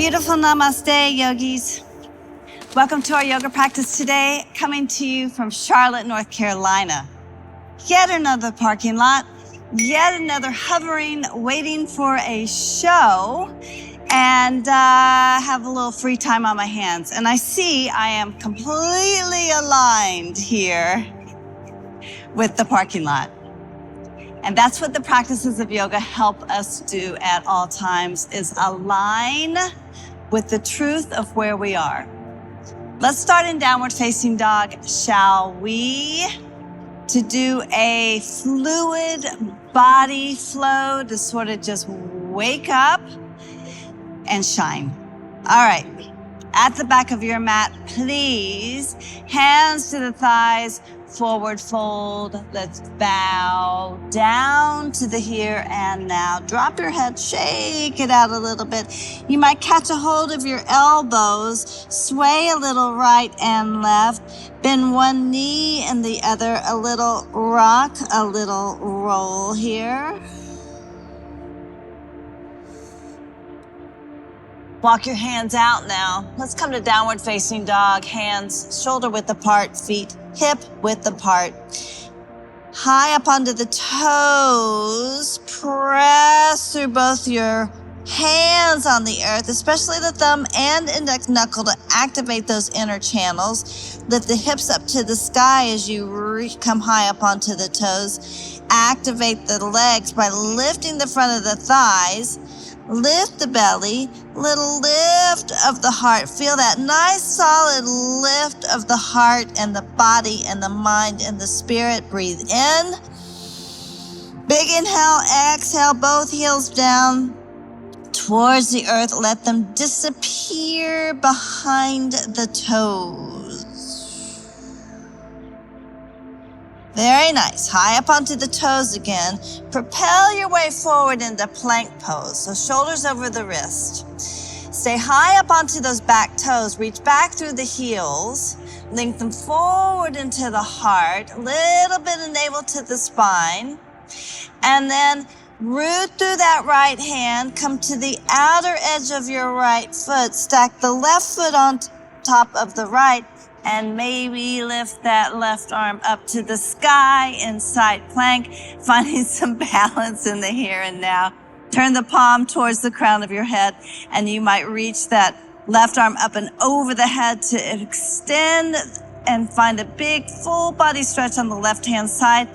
Beautiful namaste, yogis. Welcome to our yoga practice today, coming to you from Charlotte, North Carolina. Yet another parking lot, yet another hovering, waiting for a show, and have a little free time on my hands. And I see I am completely aligned here with the parking lot. And that's what the practices of yoga help us do at all times, is align with the truth of where we are. Let's start in downward facing dog, shall we? To do a fluid body flow to sort of just wake up and shine. All right, at the back of your mat, please, hands to the thighs, forward fold. Let's bow down to the here and now. Drop your head, shake it out a little bit. You might catch a hold of your elbows, sway a little right and left, bend one knee and the other, a little rock, a little roll here. Walk your hands out now. Let's come to downward facing dog. Hands shoulder width apart, feet hip width apart. High up onto the toes. Press through both your hands on the earth, especially the thumb and index knuckle, to activate those inner channels. Lift the hips up to the sky as you come high up onto the toes. Activate the legs by lifting the front of the thighs. Lift the belly, little lift of the heart. Feel that nice solid lift of the heart and the body and the mind and the spirit. Breathe in. Big inhale, exhale, both heels down towards the earth. Let them disappear behind the toes. Very nice. High up onto the toes again. Propel your way forward into plank pose. So shoulders over the wrist. Stay high up onto those back toes. Reach back through the heels. Link them forward into the heart. A little bit of navel to the spine. And then root through that right hand. Come to the outer edge of your right foot. Stack the left foot on top of the right. And maybe lift that left arm up to the sky in side plank, finding some balance in the here and now. Turn the palm towards the crown of your head, and you might reach that left arm up and over the head to extend and find a big full body stretch on the left-hand side.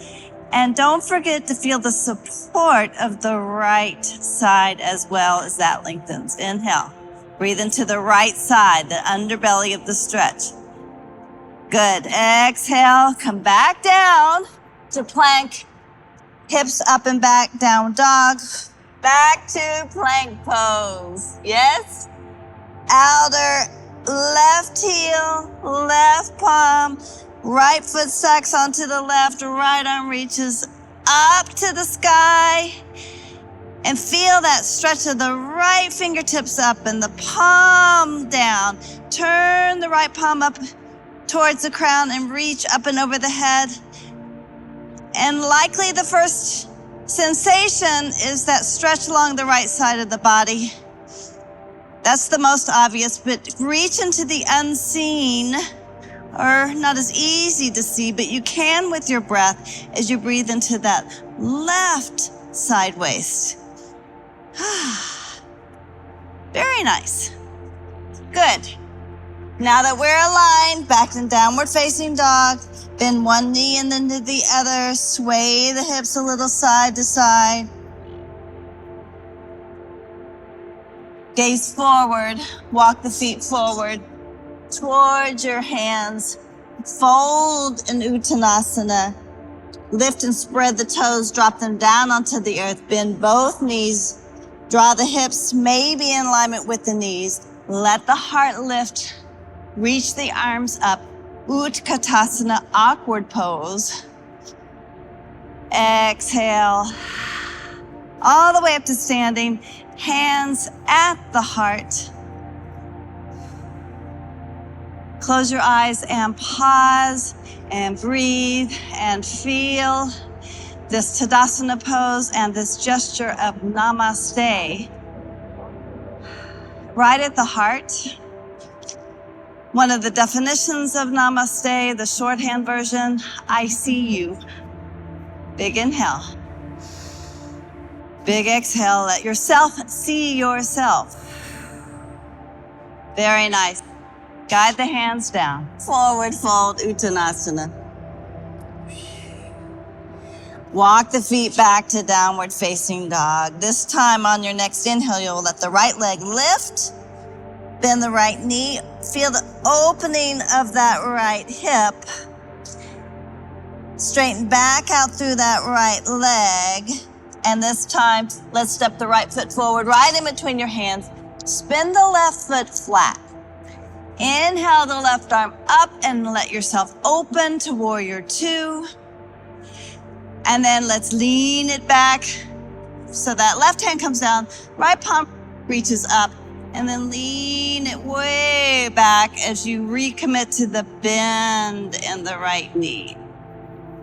And don't forget to feel the support of the right side as well as that lengthens. Inhale. Breathe into the right side, the underbelly of the stretch. Good. Exhale, come back down to plank, hips up and back, down dog, back to plank pose. Yes? Outer left heel, left palm, right foot stacks onto the left, right arm reaches up to the sky, and feel that stretch of the right fingertips up and the palm down. Turn the right palm up towards the crown and reach up and over the head. And likely the first sensation is that stretch along the right side of the body. That's the most obvious, but reach into the unseen, or not as easy to see, but you can with your breath as you breathe into that left side waist. Very nice. Good. Now that we're aligned, back in downward facing dog, bend one knee and then to the other, sway the hips a little side to side. Gaze forward, walk the feet forward towards your hands. Fold in Uttanasana. Lift and spread the toes, drop them down onto the earth. Bend both knees, draw the hips maybe in alignment with the knees. Let the heart lift. Reach the arms up, Utkatasana, awkward pose. Exhale, all the way up to standing, hands at the heart. Close your eyes and pause and breathe and feel this Tadasana pose and this gesture of Namaste right at the heart. One of the definitions of namaste, the shorthand version, I see you. Big inhale. Big exhale, let yourself see yourself. Very nice. Guide the hands down. Forward fold, Uttanasana. Walk the feet back to downward facing dog. This time on your next inhale, you'll let the right leg lift. Bend the right knee. Feel the opening of that right hip. Straighten back out through that right leg. And this time, let's step the right foot forward, right in between your hands. Spin the left foot flat. Inhale the left arm up and let yourself open to warrior two. And then let's lean it back so that left hand comes down, right palm reaches up, and then lean it way back as you recommit to the bend in the right knee.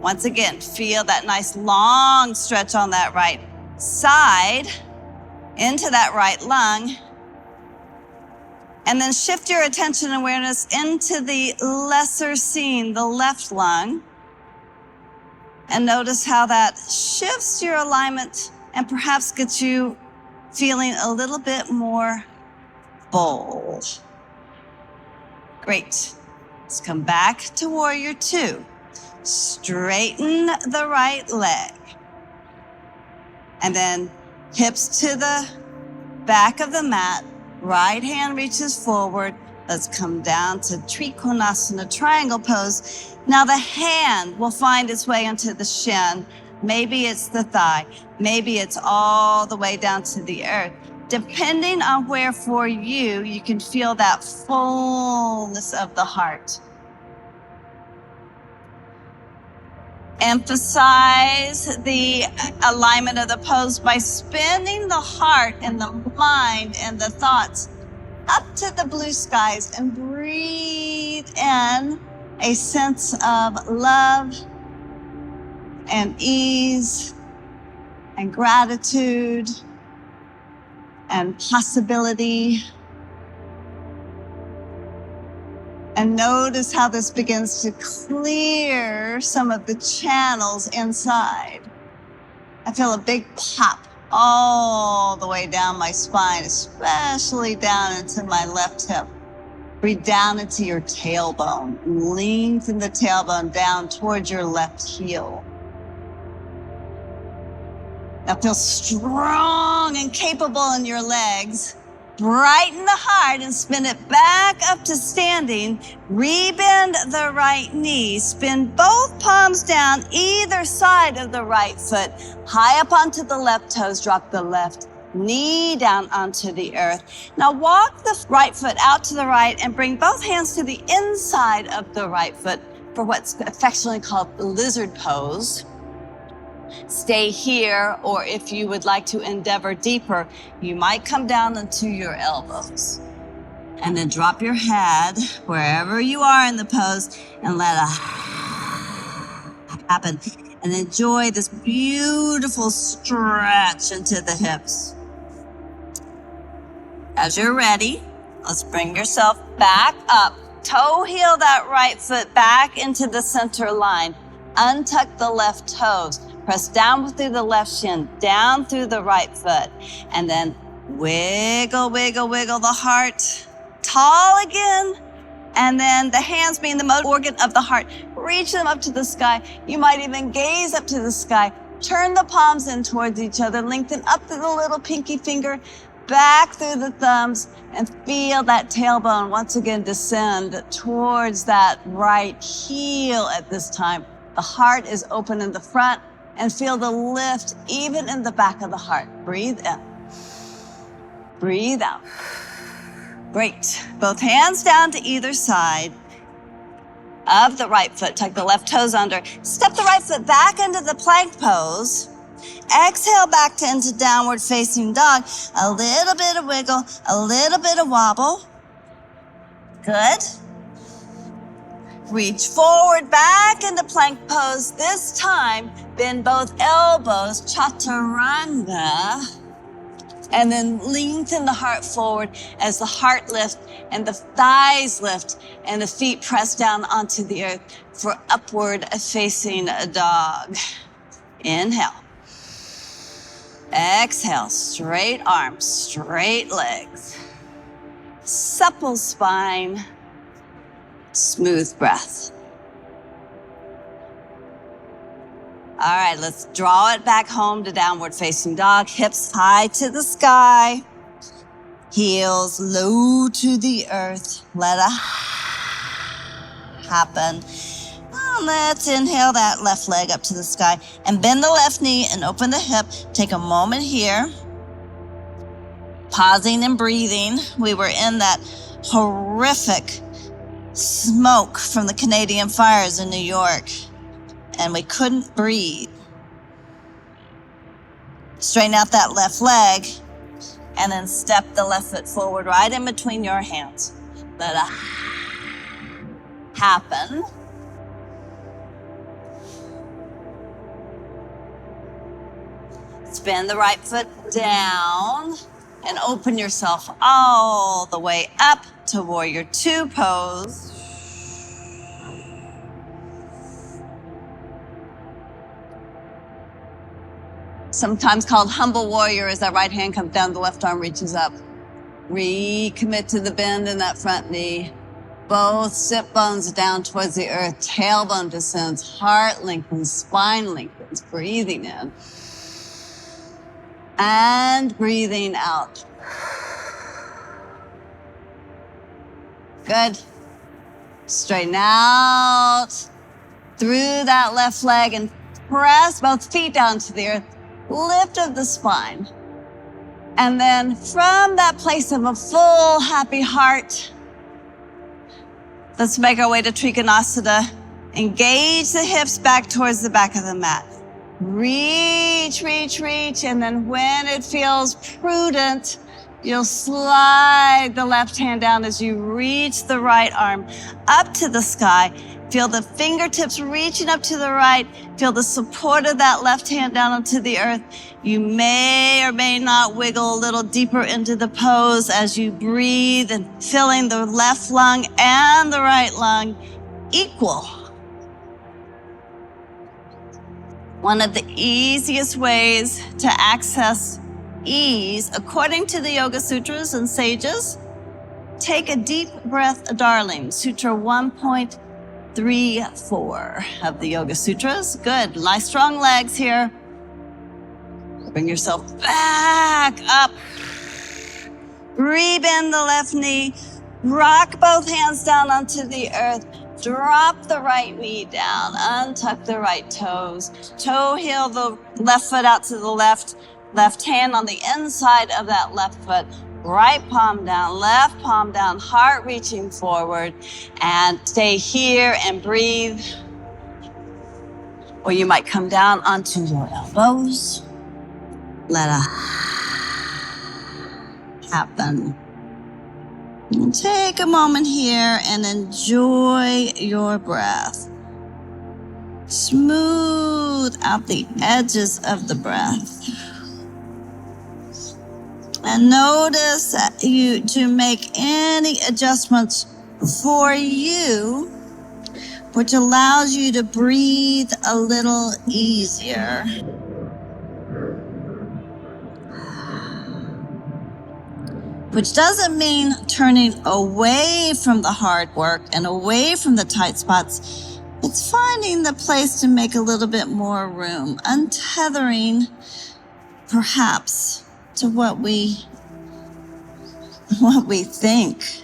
Once again, feel that nice long stretch on that right side into that right lung. And then shift your attention and awareness into the lesser seen, the left lung. And notice how that shifts your alignment and perhaps gets you feeling a little bit more bold. Great. Let's come back to warrior two. Straighten the right leg. And then hips to the back of the mat. Right hand reaches forward. Let's come down to Trikonasana, triangle pose. Now the hand will find its way into the shin. Maybe it's the thigh. Maybe it's all the way down to the earth. Depending on where for you, you can feel that fullness of the heart. Emphasize the alignment of the pose by spinning the heart and the mind and the thoughts up to the blue skies and breathe in a sense of love and ease and gratitude and possibility. And notice how this begins to clear some of the channels inside. I feel a big pop all the way down my spine, especially down into my left hip. Breathe down into your tailbone. Lengthen the tailbone down towards your left heel. Now feel strong and capable in your legs. Brighten the heart and spin it back up to standing. Rebend the right knee. Spin both palms down either side of the right foot. High up onto the left toes. Drop the left knee down onto the earth. Now walk the right foot out to the right and bring both hands to the inside of the right foot for what's affectionately called the lizard pose. Stay here, or if you would like to endeavor deeper, you might come down onto your elbows. And then drop your head wherever you are in the pose and let it happen. And enjoy this beautiful stretch into the hips. As you're ready, let's bring yourself back up. Toe heel that right foot back into the center line. Untuck the left toes. Press down through the left shin, down through the right foot. And then wiggle, wiggle, wiggle the heart. Tall again. And then the hands being the motor organ of the heart. Reach them up to the sky. You might even gaze up to the sky. Turn the palms in towards each other. Lengthen up through the little pinky finger, back through the thumbs, and feel that tailbone once again descend towards that right heel at this time. The heart is open in the front. And feel the lift even in the back of the heart. Breathe in. Breathe out. Great. Both hands down to either side of the right foot. Tuck the left toes under. Step the right foot back into the plank pose. Exhale back to into downward facing dog. A little bit of wiggle, a little bit of wobble. Good. Reach forward back into plank pose. This time, bend both elbows, chaturanga. And then lengthen the heart forward as the heart lifts and the thighs lift and the feet press down onto the earth for upward facing dog. Inhale. Exhale, straight arms, straight legs. Supple spine, smooth breath. All right, let's draw it back home to downward facing dog. Hips high to the sky. Heels low to the earth. Let it happen. Let's inhale that left leg up to the sky and bend the left knee and open the hip. Take a moment here. Pausing and breathing. We were in that horrific smoke from the Canadian fires in New York, and we couldn't breathe. Straighten out that left leg, and then step the left foot forward right in between your hands. Let it happen. Spin the right foot down and open yourself all the way up to warrior two pose. Sometimes called humble warrior, as that right hand comes down, the left arm reaches up. Recommit to the bend in that front knee. Both sit bones down towards the earth. Tailbone descends. Heart lengthens. Spine lengthens. Breathing in. And breathing out. Good. Straighten out through that left leg and press both feet down to the earth. Lift of the spine. And then from that place of a full, happy heart, let's make our way to Trikonasana. Engage the hips back towards the back of the mat. Reach, reach, reach. And then when it feels prudent, you'll slide the left hand down as you reach the right arm up to the sky. Feel the fingertips reaching up to the right. Feel the support of that left hand down onto the earth. You may or may not wiggle a little deeper into the pose as you breathe and filling the left lung and the right lung equal. One of the easiest ways to access ease, according to the Yoga Sutras and sages, take a deep breath, darling. Sutra 1.34 of the Yoga Sutras. Good. Nice strong legs here. Bring yourself back up. Rebend the left knee. Rock both hands down onto the earth. Drop the right knee down. Untuck the right toes. Toe heel the left foot out to the left. Left hand on the inside of that left foot. Right palm down, left palm down, heart reaching forward. And stay here and breathe. Or you might come down onto your elbows. Let it happen. And take a moment here and enjoy your breath. Smooth out the edges of the breath. And notice that you to make any adjustments for you, which allows you to breathe a little easier. Which doesn't mean turning away from the hard work and away from the tight spots. It's finding the place to make a little bit more room, untethering perhaps to what we think.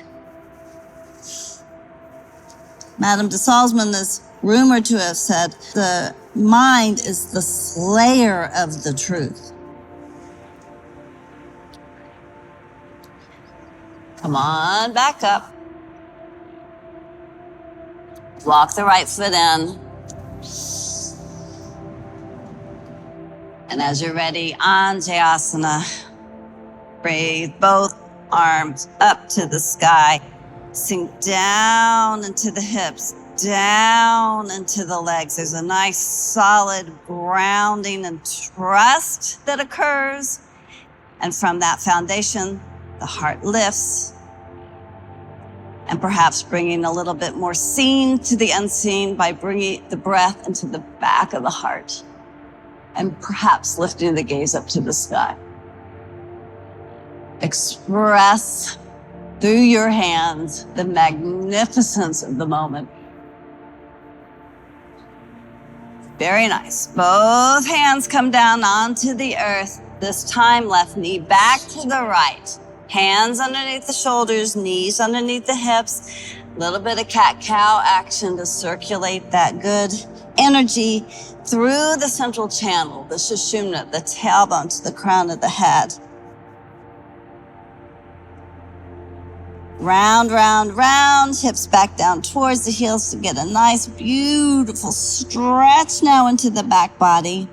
Madame de Salzman is rumored to have said, the mind is the slayer of the truth. Come on, back up. Walk the right foot in. And as you're ready, Anjayasana. Breathe both arms up to the sky. Sink down into the hips, down into the legs. There's a nice solid grounding and trust that occurs. And from that foundation, the heart lifts, and perhaps bringing a little bit more seen to the unseen by bringing the breath into the back of the heart, and perhaps lifting the gaze up to the sky. Express through your hands the magnificence of the moment. Very nice. Both hands come down onto the earth. This time, left knee back to the right. Hands underneath the shoulders, knees underneath the hips. A little bit of cat-cow action to circulate that good energy through the central channel, the sushumna, the tailbone to the crown of the head. Round, round, round, hips back down towards the heels to get a nice, beautiful stretch now into the back body.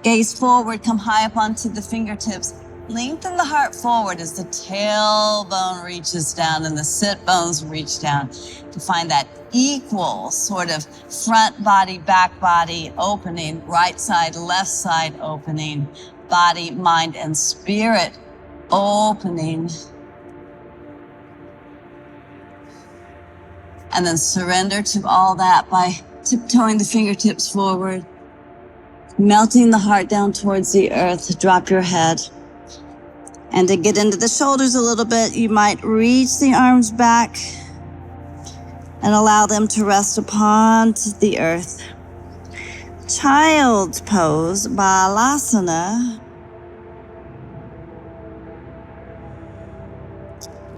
Gaze forward, come high up onto the fingertips. Lengthen the heart forward as the tailbone reaches down and the sit bones reach down to find that equal sort of front body, back body opening, right side, left side opening, body, mind, and spirit opening. And then surrender to all that by tiptoeing the fingertips forward, melting the heart down towards the earth. Drop your head. And to get into the shoulders a little bit, you might reach the arms back and allow them to rest upon the earth. Child's pose, balasana.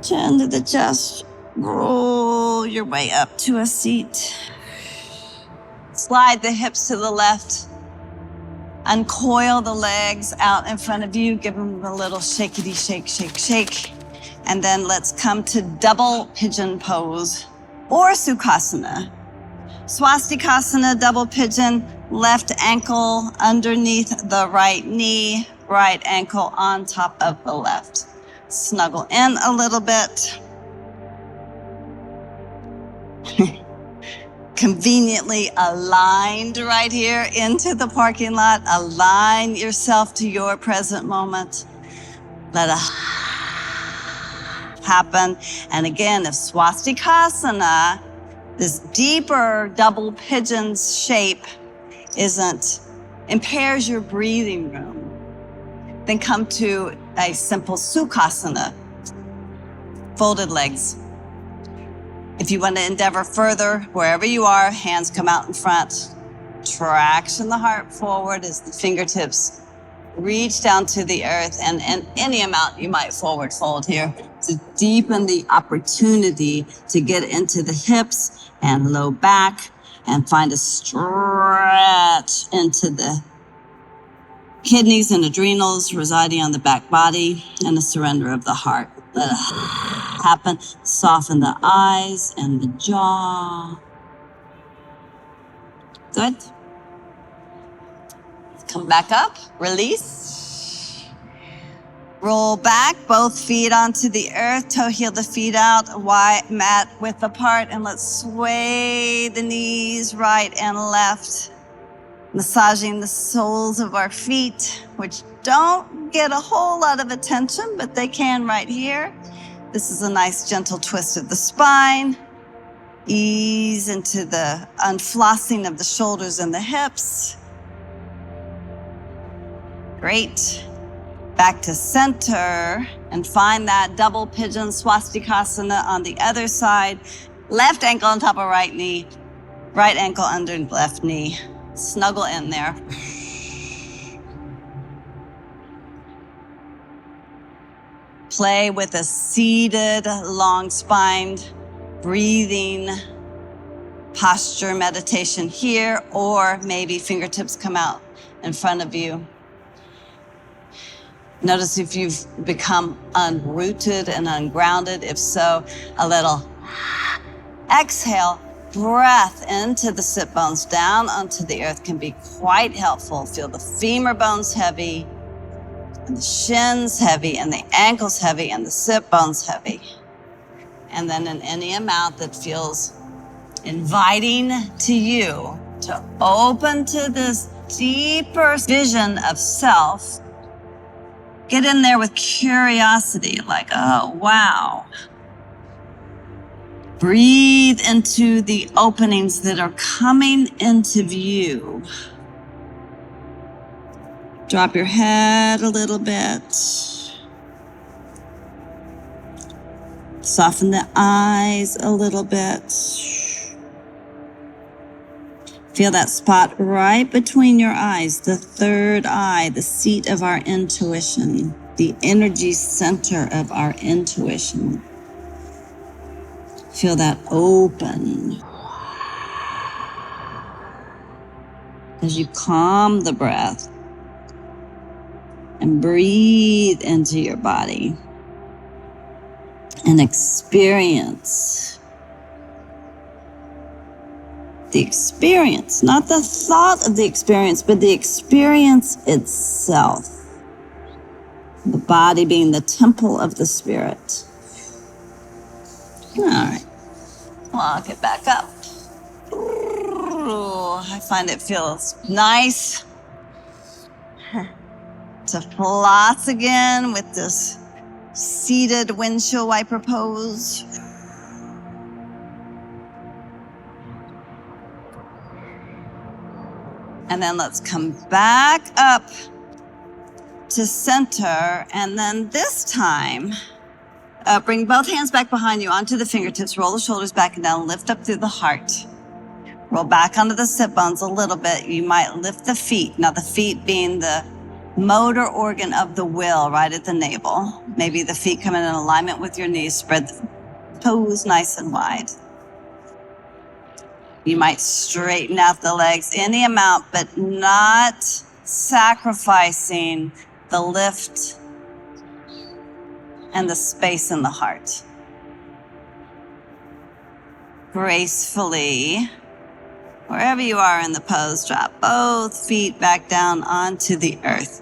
Chin to the chest. Roll your way up to a seat. Slide the hips to the left. Uncoil the legs out in front of you. Give them a little shakety shake, shake, shake. And then let's come to double pigeon pose or Sukhasana. Swastikasana, double pigeon, left ankle underneath the right knee, right ankle on top of the left. Snuggle in a little bit. Conveniently aligned right here into the parking lot. Align yourself to your present moment. Let it happen. And again, if swastikasana, this deeper double pigeon shape impairs your breathing room, then come to a simple sukhasana, folded legs. If you want to endeavor further, wherever you are, hands come out in front. Traction the heart forward as the fingertips reach down to the earth, and any amount you might forward fold here to deepen the opportunity to get into the hips and low back and find a stretch into the kidneys and adrenals residing on the back body, and a surrender of the heart. Let it happen. Soften the eyes and the jaw. Good. Come back up. Release. Roll back. Both feet onto the earth. Toe heel the feet out. Wide mat width apart. And let's sway the knees right and left. Massaging the soles of our feet, which don't get a whole lot of attention, but they can right here. This is a nice gentle twist of the spine. Ease into the unflossing of the shoulders and the hips. Great. Back to center and find that double pigeon swastikasana on the other side. Left ankle on top of right knee, right ankle under left knee. Snuggle in there. Play with a seated, long-spined, breathing posture meditation here, or maybe fingertips come out in front of you. Notice if you've become unrooted and ungrounded. If so, a little exhale. Breath into the sit bones down onto the earth can be quite helpful. Feel the femur bones heavy, and the shins heavy, and the ankles heavy, and the sit bones heavy. And then in any amount that feels inviting to you to open to this deeper vision of self, Get in there with curiosity, like, oh, wow. Breathe into the openings that are coming into view. Drop your head a little bit. Soften the eyes a little bit. Feel that spot right between your eyes, the third eye, the seat of our intuition, the energy center of our intuition. Feel that open as you calm the breath and breathe into your body and experience the experience, not the thought of the experience, but the experience itself. The body being the temple of the spirit. All right. Well, I'll get back up. Ooh, I find it feels nice to floss again with this seated windshield wiper pose. And then let's come back up to center. And then this time, bring both hands back behind you onto the fingertips. Roll the shoulders back and down. Lift up through the heart. Roll back onto the sit bones a little bit. You might lift the feet. Now the feet being the motor organ of the will right at the navel. Maybe the feet come in alignment with your knees. Spread the toes nice and wide. You might straighten out the legs any amount, but not sacrificing the lift and the space in the heart. Gracefully, wherever you are in the pose, drop both feet back down onto the earth.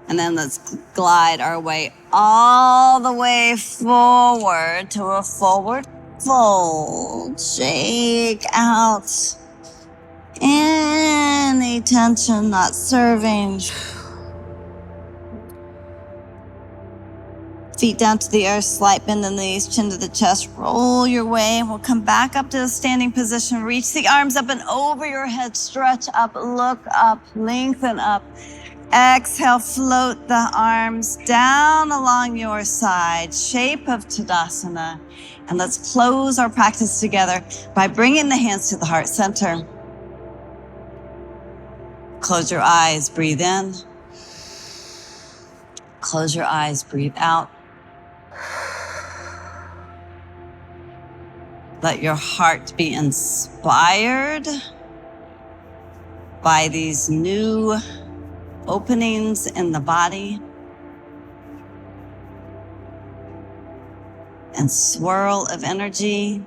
And then let's glide our way all the way forward to a forward fold. Shake out any tension not serving. Feet down to the earth, slight bend in the knees, chin to the chest. Roll your way. We'll come back up to the standing position. Reach the arms up and over your head. Stretch up, look up, lengthen up. Exhale, float the arms down along your side, shape of Tadasana. And let's close our practice together by bringing the hands to the heart center. Close your eyes, breathe in. Close your eyes, breathe out. Let your heart be inspired by these new openings in the body and swirl of energy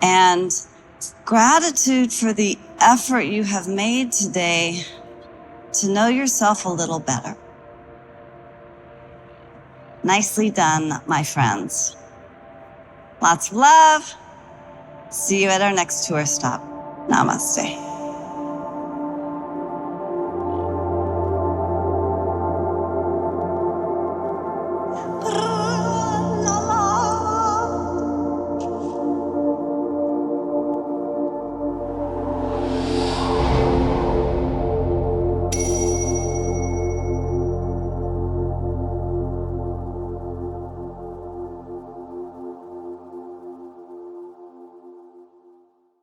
and gratitude for the effort you have made today to know yourself a little better. Nicely done, my friends. Lots of love. See you at our next tour stop. Namaste.